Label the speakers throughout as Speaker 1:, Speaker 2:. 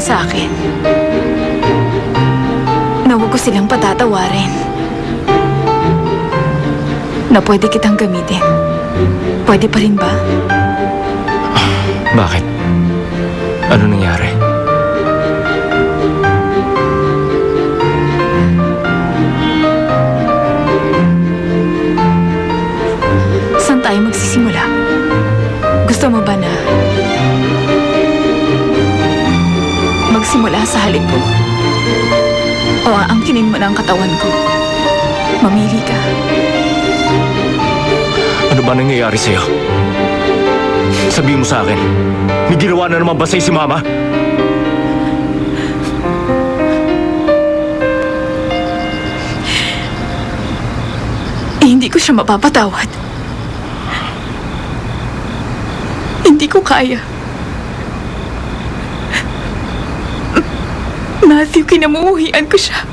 Speaker 1: sa akin na huwag ko silang patatawarin. Na pwede kitang gamitin. Pwede pa rin ba?
Speaker 2: Bakit? Ano nangyari?
Speaker 1: Saan tayo magsisimula? Gusto mo ba na magsimula sa halik ko? O aangkinin mo na ang katawan ko? Mamili ka.
Speaker 2: Ano ba nangyayari sa'yo? Sabihin mo sa akin, may ginawa na naman ba sa'yo si Mama?
Speaker 1: Hindi ko siya mapapatawad. Hindi ko kaya. Matthew, kinamumuhian ko siya.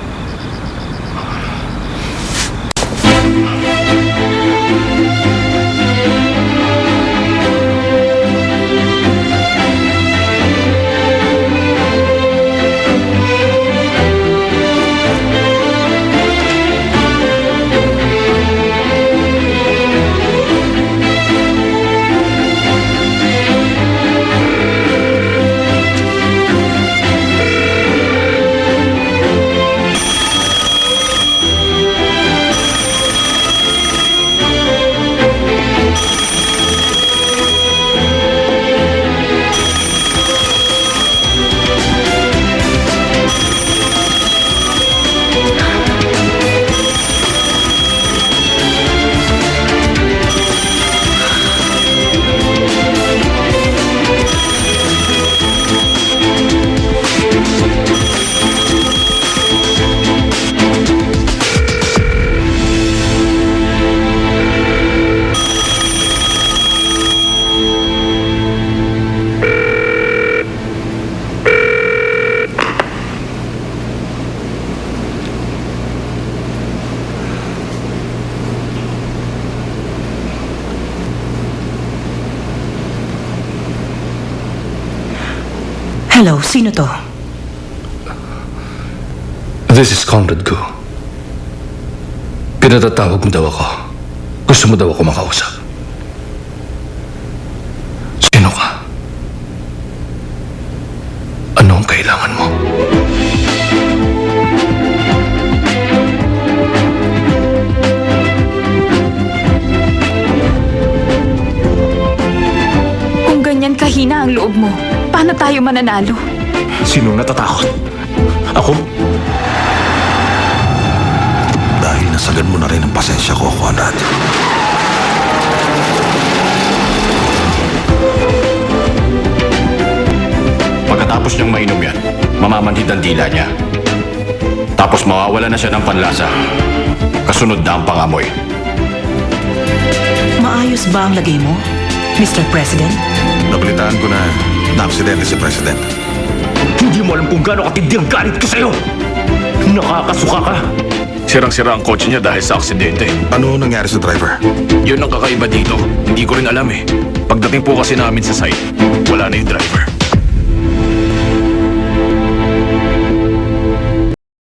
Speaker 3: Hello, sino to?
Speaker 4: This is Conrad Gu. Pinatatawag mo daw ako. Gusto mo daw ako makausap. Sino ka? Ano ang kailangan mo?
Speaker 1: Kung ganyan kahina ang loob mo, paano tayo mananalo?
Speaker 2: Sinong natatakot? Ako?
Speaker 5: Dahil nasagad mo na rin ang pasensya ko, Conrad.
Speaker 6: Pagkatapos niyang mainom yan, mamamanhid ang dila niya. Tapos mawawala na siya ng panlasa. Kasunod na ang pangamoy.
Speaker 3: Maayos ba ang lagay mo, Mr. President?
Speaker 5: Nabalitaan ko na na-aksidente si President.
Speaker 2: Hindi mo alam kung gaano katindi ang galit ko sa'yo! Nakakasuka ka!
Speaker 6: Sirang-sira ang kotse niya dahil sa aksidente.
Speaker 5: Ano nangyari sa driver?
Speaker 6: Yun ang kakaiba dito. Hindi ko rin alam eh. Pagdating po kasi namin sa site, wala na yung driver.